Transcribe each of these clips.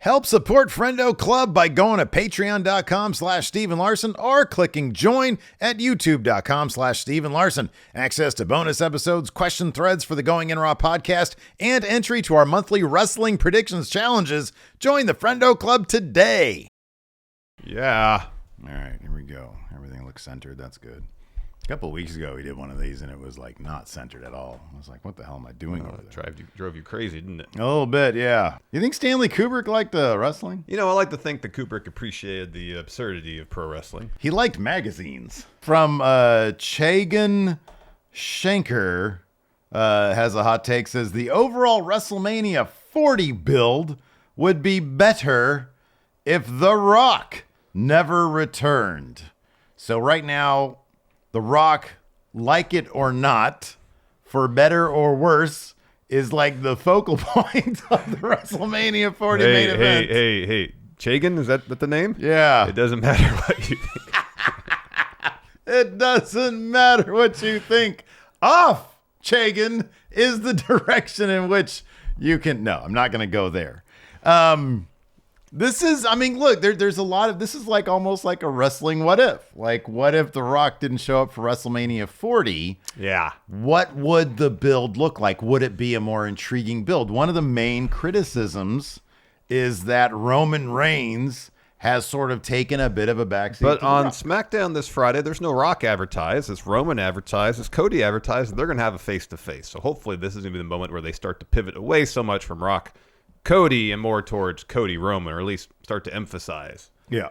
Help support Friendo Club by going to patreon.com/Steven Larson or clicking join at youtube.com/Steven Larson. Access to bonus episodes, question threads for the Going In Raw podcast, and entry to our monthly wrestling predictions challenges. Join the Friendo Club today. Yeah. All right, here we go. Everything looks centered. That's good. A couple of weeks ago, we did one of these, and it was like not centered at all. I was like, what the hell am I doing over there? It drove you crazy, didn't it? A little bit, yeah. You think Stanley Kubrick liked wrestling? You know, I like to think that Kubrick appreciated the absurdity of pro wrestling. He liked magazines. From Chagan Schenker has a hot take, says the overall WrestleMania 40 build would be better if The Rock never returned. So right now, The Rock, like it or not, for better or worse, is like the focal point of the WrestleMania 40 main event. Hey. Chagan, is that the name? Yeah. It doesn't matter what you think. It doesn't matter what you think. Off, Chagan, is the direction in which you can... No, I'm not going to go there. This is, I mean, look, there's a lot of, this is like almost like a wrestling what if. Like, what if The Rock didn't show up for WrestleMania 40? Yeah. What would the build look like? Would it be a more intriguing build? One of the main criticisms is that Roman Reigns has sort of taken a bit of a backseat. But on SmackDown this Friday, there's no Rock advertised. It's Roman advertised. It's Cody advertised. And they're going to have a face-to-face. So hopefully this is going to be the moment where they start to pivot away so much from Rock Cody and more towards Cody Roman, or at least start to emphasize. Yeah.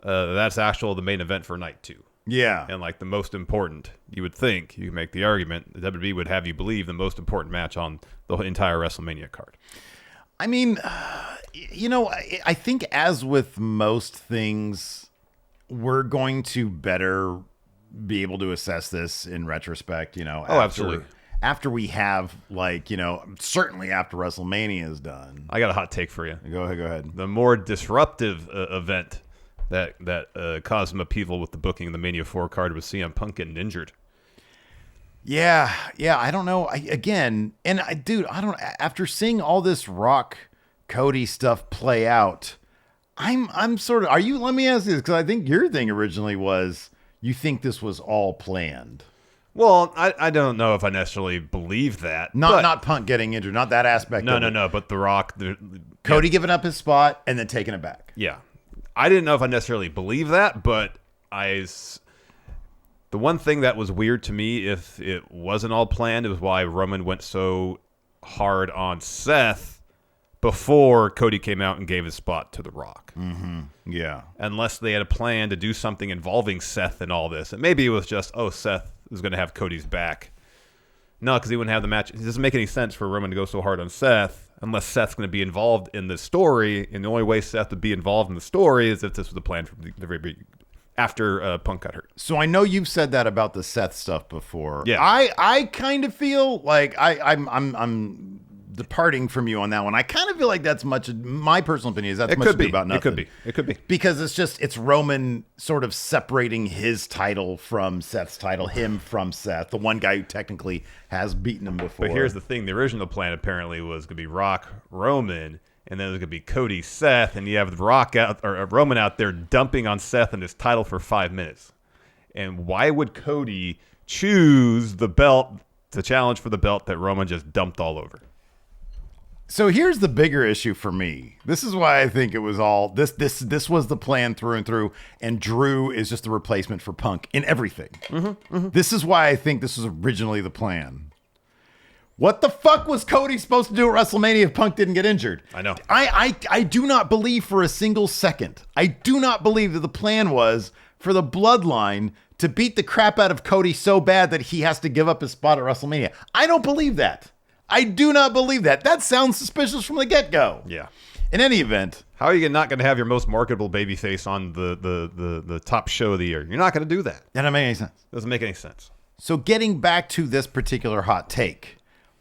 That's the main event for night 2. Yeah. And like the most important, you would think, you can make the argument, the WWE would have you believe the most important match on the entire WrestleMania card. I mean, you know, I think as with most things, we're going to better be able to assess this in retrospect, you know. Absolutely. After we have, like, you know, certainly after WrestleMania is done. I got a hot take for you. Go ahead. The more disruptive event that caused some upheaval with the booking of the Mania 4 card was CM Punk getting injured. Yeah, I don't know. After seeing all this Rock Cody stuff play out, I'm sort of, let me ask you this, because I think your thing originally was you think this was all planned. Well, I don't know if I necessarily believe that. Not Punk getting injured, not that aspect of it. No, but The Rock. Cody giving up his spot and then taking it back. Yeah. I didn't know if I necessarily believe that, but the one thing that was weird to me, if it wasn't all planned, it was why Roman went so hard on Seth before Cody came out and gave his spot to The Rock. Mm-hmm. Yeah. Unless they had a plan to do something involving Seth and all this. And maybe it was just, Seth is going to have Cody's back. No, because he wouldn't have the match. It doesn't make any sense for Roman to go so hard on Seth unless Seth's going to be involved in the story. And the only way Seth would be involved in the story is if this was the plan from the very beginning, after Punk got hurt. So I know you've said that about the Seth stuff before. Yeah. I kind of feel like I'm departing from you on that one. I kind of feel like that's my personal opinion is that's much ado about nothing. It could be. Because it's Roman sort of separating his title from Seth's title, him from Seth, the one guy who technically has beaten him before. But here's the thing. The original plan apparently was going to be Rock, Roman, and then it was going to be Cody, Seth, and you have Roman out there dumping on Seth and his title for 5 minutes. And why would Cody choose the belt, the challenge for the belt that Roman just dumped all over? So here's the bigger issue for me. This is why I think it was all this was the plan through and through, and Drew is just the replacement for Punk in everything. This is why I think this was originally the plan. What the fuck was Cody supposed to do at WrestleMania if Punk didn't get injured? I know. I do not believe for a single second. I do not believe that the plan was for the Bloodline to beat the crap out of Cody so bad that he has to give up his spot at WrestleMania. I don't believe that. I do not believe that. That sounds suspicious from the get-go. Yeah. In any event. How are you not going to have your most marketable babyface on the top show of the year? You're not going to do that. That doesn't make any sense. Doesn't make any sense. So getting back to this particular hot take,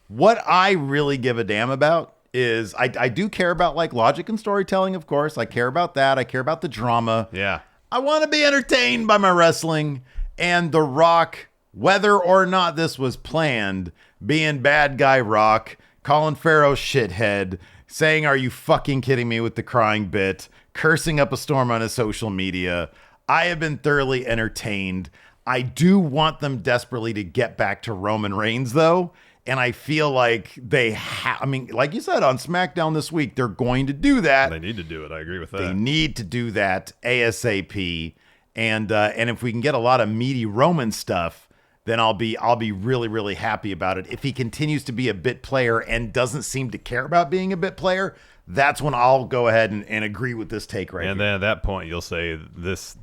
what I really give a damn about is I do care about like logic and storytelling, of course. I care about that. I care about the drama. Yeah. I want to be entertained by my wrestling. And The Rock, whether or not this was planned, being bad guy Rock, Colin Farrell shithead, saying, "Are you fucking kidding me?" with the crying bit, cursing up a storm on his social media. I have been thoroughly entertained. I do want them desperately to get back to Roman Reigns, though. And I feel like I mean, like you said, on SmackDown this week, they're going to do that. They need to do it. I agree with that. They need to do that ASAP. And if we can get a lot of meaty Roman stuff, then I'll be really, really happy about it. If he continues to be a bit player and doesn't seem to care about being a bit player, that's when I'll go ahead and agree with this take right here. And then at that point, you'll say this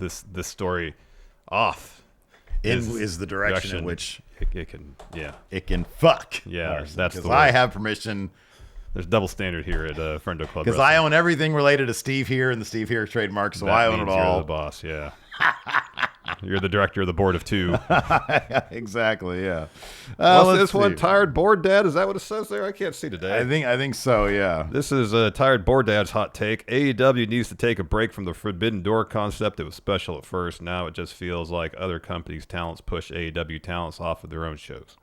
story off is the direction in which it can, it can fuck. Yeah, Larson, that's the because way. I have permission. There's double standard here at Friendo Club. Because I own everything related to Steve here and the Steve here trademark, so I own it all. You're the boss, yeah. You're the director of the board of two. Exactly, yeah. What's this one? Tired Board Dad? Is that what it says there? I can't see today. I think so, yeah. This is Tired Board Dad's hot take. AEW needs to take a break from the Forbidden Door concept. It was special at first. Now it just feels like other companies' talents push AEW talents off of their own shows.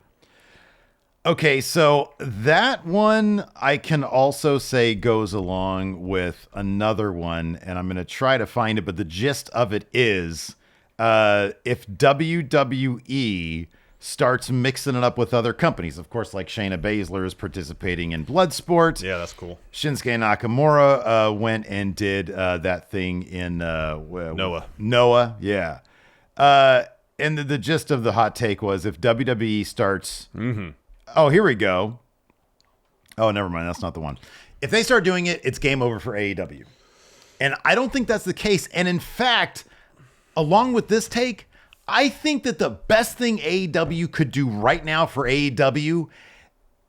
Okay, so that one I can also say goes along with another one, and I'm going to try to find it, but the gist of it is if WWE starts mixing it up with other companies, of course, like Shayna Baszler is participating in Bloodsport. Yeah, that's cool. Shinsuke Nakamura went and did that thing in Noah. Noah, yeah. And the gist of the hot take was if WWE starts... Mm-hmm. Oh, here we go. Oh, never mind. That's not the one. If they start doing it, it's game over for AEW. And I don't think that's the case. And in fact, along with this take, I think that the best thing AEW could do right now for AEW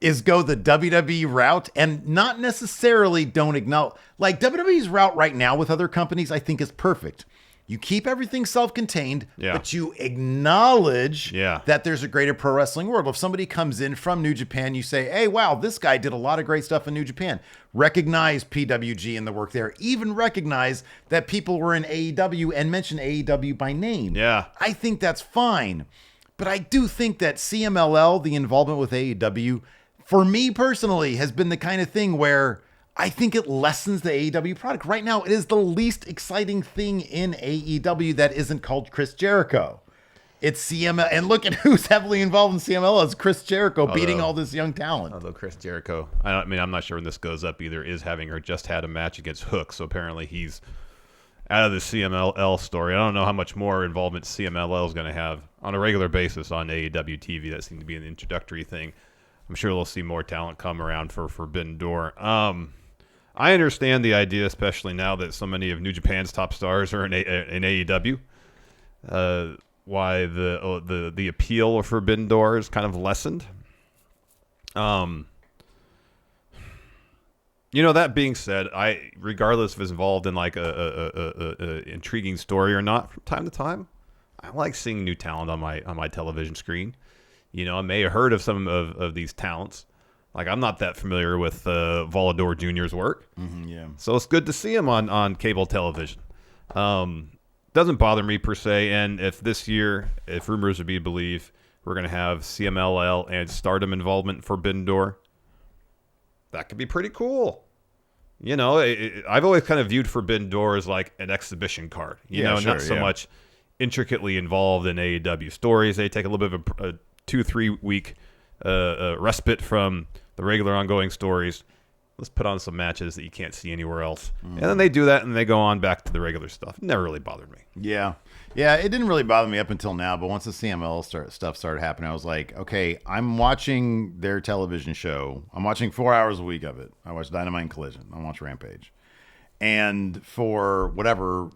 is go the WWE route and not necessarily don't acknowledge. Like WWE's route right now with other companies, I think is perfect. You keep everything self-contained, but you acknowledge that there's a greater pro wrestling world. If somebody comes in from New Japan, you say, hey, wow, this guy did a lot of great stuff in New Japan. Recognize PWG and the work there. Even recognize that people were in AEW and mention AEW by name. Yeah. I think that's fine. But I do think that CMLL, the involvement with AEW, for me personally, has been the kind of thing where I think it lessens the AEW product. Right now, it is the least exciting thing in AEW that isn't called Chris Jericho. It's CML, and look at who's heavily involved in CML. It's Chris Jericho beating all this young talent. Although Chris Jericho, I mean, I'm not sure when this goes up either, is having or just had a match against Hook, so apparently he's out of the CMLL story. I don't know how much more involvement CMLL is going to have on a regular basis on AEW TV. That seemed to be an introductory thing. I'm sure we'll see more talent come around for Forbidden Door. I understand the idea, especially now that so many of New Japan's top stars are in AEW. Why the appeal of Forbidden Door is kind of lessened. You know, that being said, regardless if it's involved in like a intriguing story or not, from time to time, I like seeing new talent on my television screen. You know, I may have heard of some of these talents. Like, I'm not that familiar with Volador Jr.'s work. Yeah. So it's good to see him on cable television. Doesn't bother me per se. And if this year, if rumors are to be believed, we're going to have CMLL and Stardom involvement for Forbidden Door, that could be pretty cool. You know, I've always kind of viewed Forbidden Door as like an exhibition card. You know, not so much intricately involved in AEW stories. They take a little bit of a 2-3 week respite from the regular ongoing stories. Let's put on some matches that you can't see anywhere else. And then they do that and they go on back to the regular stuff. It never really bothered me. Yeah. Yeah, it didn't really bother me up until now, but once the CML stuff started happening, I was like, okay, I'm watching their television show. I'm watching 4 hours a week of it. I watch Dynamite and Collision. I watch Rampage. And for whatever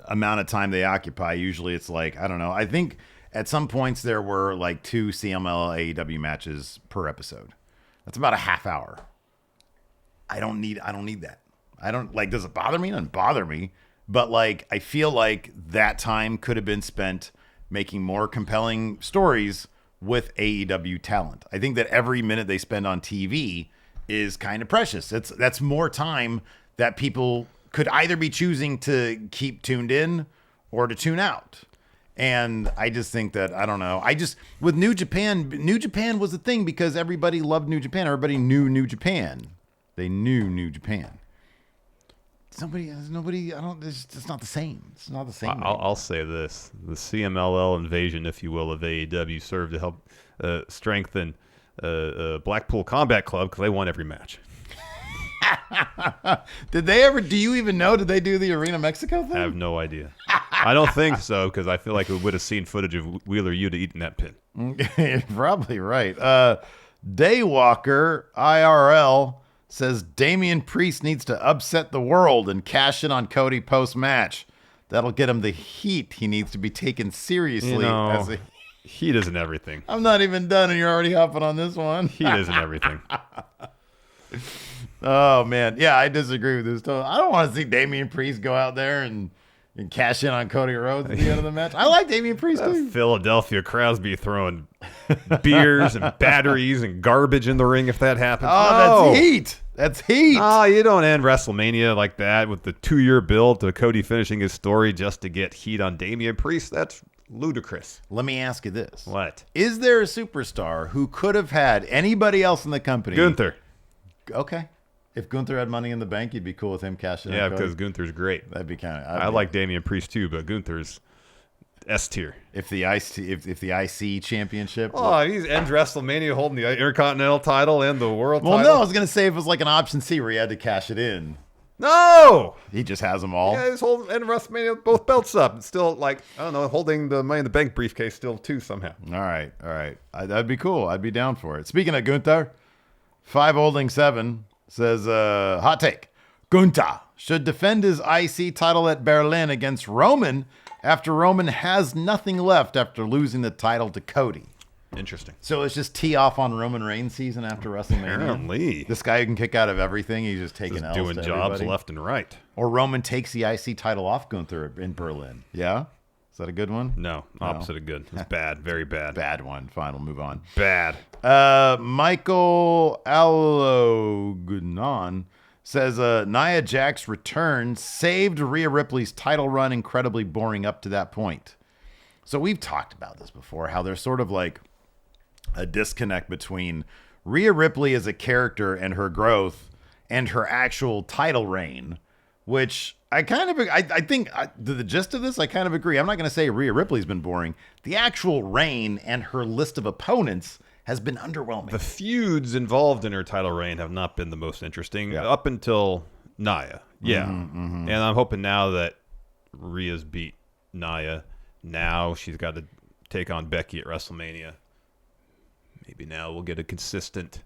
amount of time they occupy, usually it's like, I don't know. I think at some points there were like 2 CML AEW matches per episode. That's about a half hour. I don't need that. I don't like, does it bother me? It doesn't bother me. But like, I feel like that time could have been spent making more compelling stories with AEW talent. I think that every minute they spend on TV is kind of precious. That's more time that people could either be choosing to keep tuned in or to tune out. And I just think that, I don't know. With New Japan was the thing because everybody loved New Japan. Everybody knew New Japan. They knew New Japan. Nobody. I don't. It's not the same. It's not the same. I'll say this: the CMLL Invasion, if you will, of AEW served to help strengthen Blackpool Combat Club because they won every match. Did they ever? Do you even know? Did they do the Arena Mexico thing? I have no idea. I don't think so because I feel like we would have seen footage of Wheeler Yuta eating that pin. You're probably right. Daywalker IRL says Damian Priest needs to upset the world and cash in on Cody post-match. That'll get him the heat he needs to be taken seriously. Heat isn't everything. I'm not even done and you're already hopping on this one. Heat isn't everything. Oh, man. Yeah, I disagree with this. I don't want to see Damian Priest go out there and cash in on Cody Rhodes at the end of the match. I like Damian Priest, too. Philadelphia crowds be throwing beers and batteries and garbage in the ring if that happens. Oh, that's heat. That's heat. Oh, you don't end WrestleMania like that with the 2-year build to Cody finishing his story just to get heat on Damian Priest. That's ludicrous. Let me ask you this. What? Is there a superstar who could have had anybody else in the company? Gunther. Okay. If Gunther had Money in the Bank, you'd be cool with him cashing in. Yeah, because Gunther's great. That'd be kind of. I like Damian Priest too, but Gunther's S tier. If the IC championship. Oh, he's ends WrestleMania holding the Intercontinental title and the World title. Well, no, I was gonna say if it was like an option C where he had to cash it in. No, he just has them all. Yeah, he's holding end WrestleMania with both belts up. It's still like I don't know, holding the Money in the Bank briefcase still too somehow. All right. That'd be cool. I'd be down for it. Speaking of Gunther, 5Holding7 says, hot take. Gunther should defend his IC title at Berlin against Roman after Roman has nothing left after losing the title to Cody. Interesting. So it's just tee off on Roman Reigns season after WrestleMania. Apparently. This guy who can kick out of everything, he's just taking L's doing to jobs everybody. left and right. Or Roman takes the IC title off Gunther in Berlin. Yeah? Is that a good one? No, opposite of good. It's bad, very bad. Bad one. Fine, we'll move on. Bad. Michael Alognon says Nia Jax's return saved Rhea Ripley's title run incredibly boring up to that point. So we've talked about this before, how there's sort of like a disconnect between Rhea Ripley as a character and her growth and her actual title reign, which I think the gist of this, I kind of agree. I'm not going to say Rhea Ripley's been boring. The actual reign and her list of opponents has been underwhelming. The feuds involved in her title reign have not been the most interesting up until Nia. Yeah. And I'm hoping now that Rhea's beat Nia, now she's got to take on Becky at WrestleMania. Maybe now we'll get a consistent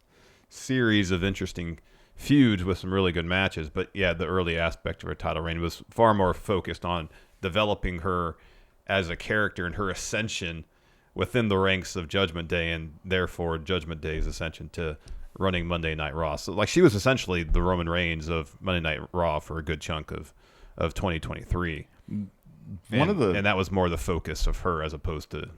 series of interesting feuds with some really good matches. But yeah, the early aspect of her title reign was far more focused on developing her as a character and her ascension within the ranks of Judgment Day, and therefore Judgment Day's ascension to running Monday Night Raw. So like she was essentially the Roman Reigns of Monday Night Raw for a good chunk of 2023. And that was more the focus of her as opposed to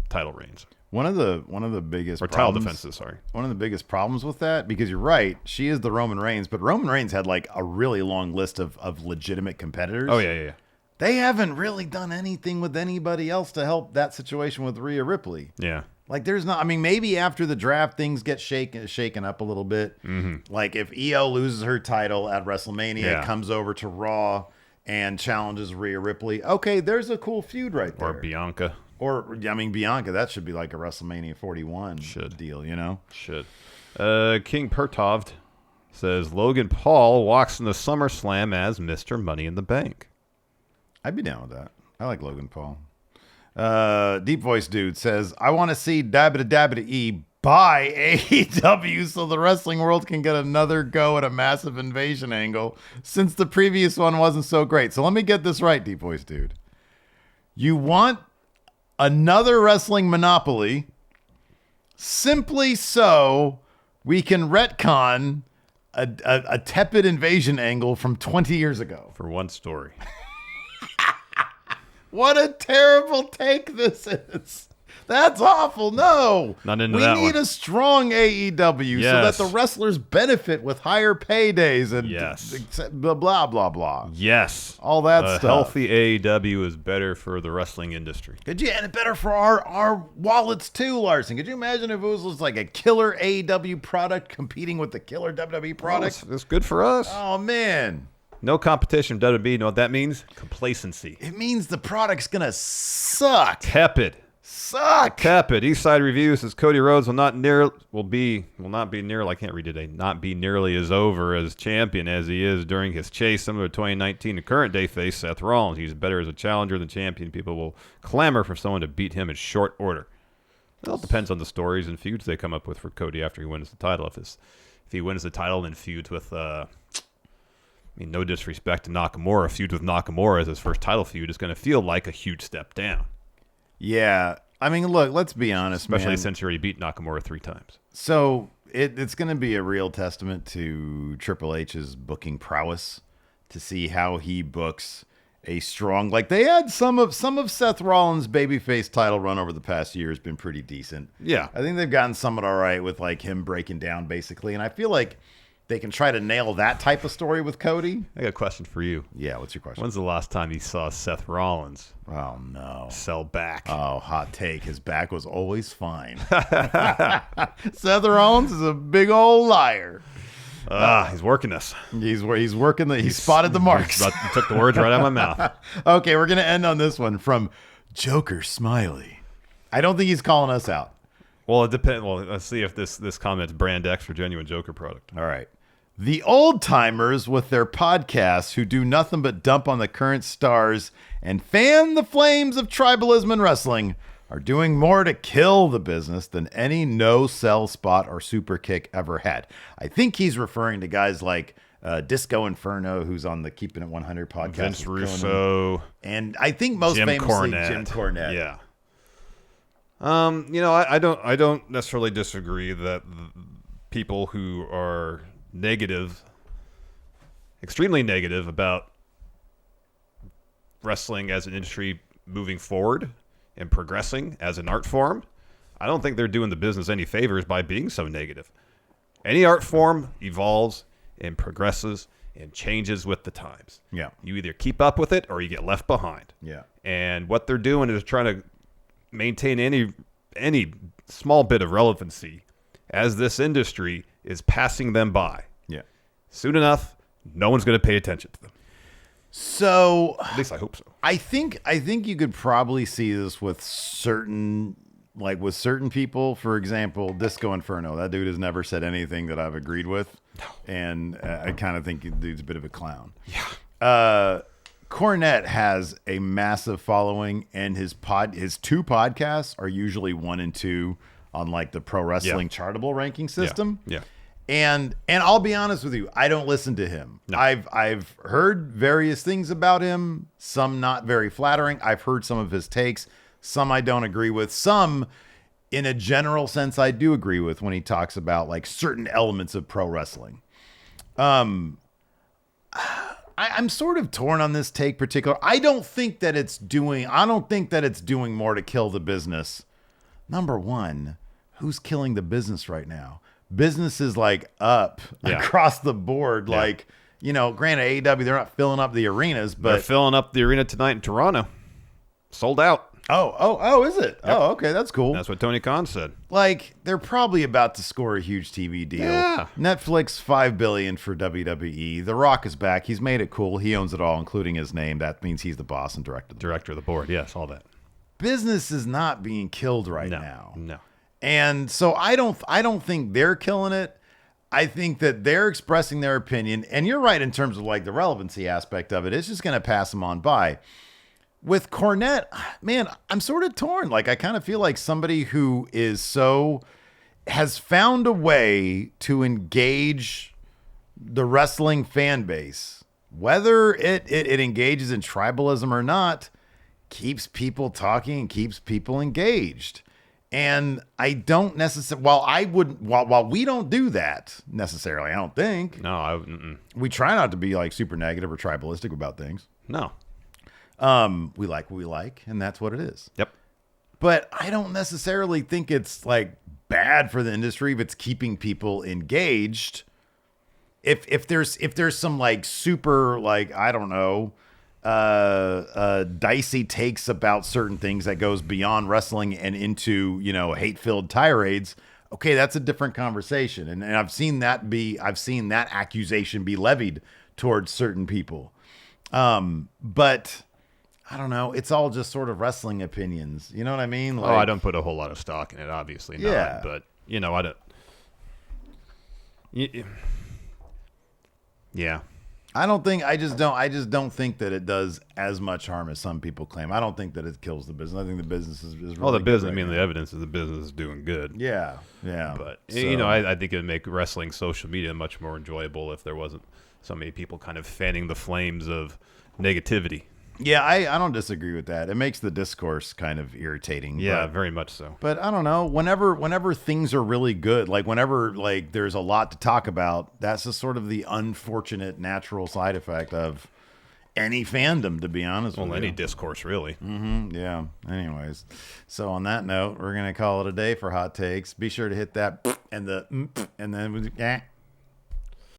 title reigns. One of the biggest title defenses, sorry. One of the biggest problems with that, because you're right, she is the Roman Reigns, but Roman Reigns had like a really long list of legitimate competitors. Oh yeah. They haven't really done anything with anybody else to help that situation with Rhea Ripley. Yeah. Like there's not, I mean, maybe after the draft things get shaken up a little bit. Mm-hmm. Like if Io loses her title at WrestleMania, comes over to Raw and challenges Rhea Ripley. Okay, there's a cool feud right there. Or Bianca. Bianca, that should be like a WrestleMania 41 deal, you know? Should. King Pertovd says Logan Paul walks into SummerSlam as Mr. Money in the Bank. I'd be down with that. I like Logan Paul. Deep Voice Dude says, I want to see Dabbity buy AEW so the wrestling world can get another go at a massive invasion angle since the previous one wasn't so great. So let me get this right, Deep Voice Dude. You want another wrestling monopoly simply so we can retcon a tepid invasion angle from 20 years ago. For one story. What a terrible take this is. That's awful. No. Not into we that need one. a strong AEW so that Yes. the wrestlers benefit with higher paydays and Yes. blah, blah, blah, blah. Yes. All that A stuff. healthy AEW is better for the wrestling industry. Could you, and better for our wallets too, Larson. Could you imagine if it was just like a killer AEW product competing with the killer WWE product? It's good for us. Oh, man. No competition from WWE. You know what that means? Complacency. It means the product's going to suck. Tepid. Suck. Tepid. Eastside Review says Cody Rhodes will not be nearly, I can't read today, not be nearly as over as champion as he is during his chase. Similar to 2019, the current day face Seth Rollins. He's better as a challenger than champion. People will clamor for someone to beat him in short order. It all depends on the stories and feuds they come up with for Cody after he wins the title. If he wins the title and feuds with, no disrespect to Nakamura, feuds with Nakamura as his first title feud is going to feel like a huge step down. Yeah. I mean, look, let's be honest, Especially man. since he already beat Nakamura 3 times. So it's going to be a real testament to Triple H's booking prowess to see how he books a strong. Like they had some of Seth Rollins' babyface title run over the past year has been pretty decent. Yeah. I think they've gotten some of it all right with like him breaking down basically, and I feel like they can try to nail that type of story with Cody. I got a question for you. Yeah, what's your question? When's the last time you saw Seth Rollins Oh no. sell back? Oh, hot take. His back was always fine. Seth Rollins is a big old liar. He's working us. He's working he spotted the marks. He took the words right out of my mouth. Okay, we're gonna end on this one from Joker Smiley. I don't think he's calling us out. Well, it depends. Well, let's see if this comment's brand X for genuine Joker product. All right. The old timers with their podcasts who do nothing but dump on the current stars and fan the flames of tribalism in wrestling are doing more to kill the business than any no-sell spot or super kick ever had. I think he's referring to guys like Disco Inferno, who's on the Keeping It 100 podcast. Vince with Conan. Russo. And I think most Jim famously Cornette. Jim Cornette. Yeah. I don't necessarily disagree that people who are extremely negative about wrestling as an industry moving forward and progressing as an art form, I don't think they're doing the business any favors by being so negative. Any art form evolves and progresses and changes with the times. Yeah. You either keep up with it or you get left behind. Yeah. And what they're doing is trying to maintain any small bit of relevancy as this industry is passing them by. Yeah. Soon enough, no one's going to pay attention to them. So At least I hope so. I think you could probably see this with certain people. For example, Disco Inferno. That dude has never said anything that I've agreed with, and I kind of think the dude's a bit of a clown. Yeah. Cornette has a massive following, and his 2 podcasts are usually 1 and 2 on like the pro wrestling chartable ranking system. Yeah. And I'll be honest with you, I don't listen to him. No. I've heard various things about him, some not very flattering. I've heard some of his takes, some I don't agree with, some in a general sense I do agree with when he talks about like certain elements of pro wrestling. I'm sort of torn on this take particular. I don't think that it's doing more to kill the business. Number one, who's killing the business right now? Business is like up across the board. Yeah. Like, granted AEW, they're not filling up the arenas, but They're filling up the arena tonight in Toronto. Sold out. Oh, is it? Yep. Oh, okay, that's cool. That's what Tony Khan said. Like, they're probably about to score a huge TV deal. Yeah. Netflix, $5 billion for WWE. The Rock is back. He's made it cool. He owns it all, including his name. That means he's the boss and Director of the board. Yes, all that. Business is not being killed right now. No. And so I don't think they're killing it. I think that they're expressing their opinion. And you're right in terms of like the relevancy aspect of it. It's just going to pass them on by. With Cornette, man, I'm sort of torn. Like, I kind of feel like somebody who has found a way to engage the wrestling fan base, whether it engages in tribalism or not, keeps people talking and keeps people engaged. And I don't necessarily, while we don't do that necessarily, I don't think. No, we try not to be like super negative or tribalistic about things. No. We like what we like, and that's what it is. Yep. But I don't necessarily think it's like bad for the industry if it's keeping people engaged. If there's some like super like I don't know dicey takes about certain things that goes beyond wrestling and into hate-filled tirades, okay, that's a different conversation, and I've seen that accusation be levied towards certain people, but I don't know, it's all just sort of wrestling opinions, you know what I mean? Like, I don't put a whole lot of stock in it, obviously not, Yeah. but I don't. Yeah. I just don't think that it does as much harm as some people claim. I don't think that it kills the business. I think the business is really Well, the business. good right The now. evidence is the business is doing good. Yeah. But So- I think it would make wrestling social media much more enjoyable if there wasn't so many people kind of fanning the flames of negativity. Yeah, I don't disagree with that. It makes the discourse kind of irritating. Yeah, but, very much so. but I don't know. Whenever things are really good, like whenever like there's a lot to talk about, that's just sort of the unfortunate natural side effect of any fandom, to be honest with Well, you. any discourse, really. Yeah. Anyways, so on that note, we're gonna call it a day for hot takes. Be sure to hit that and then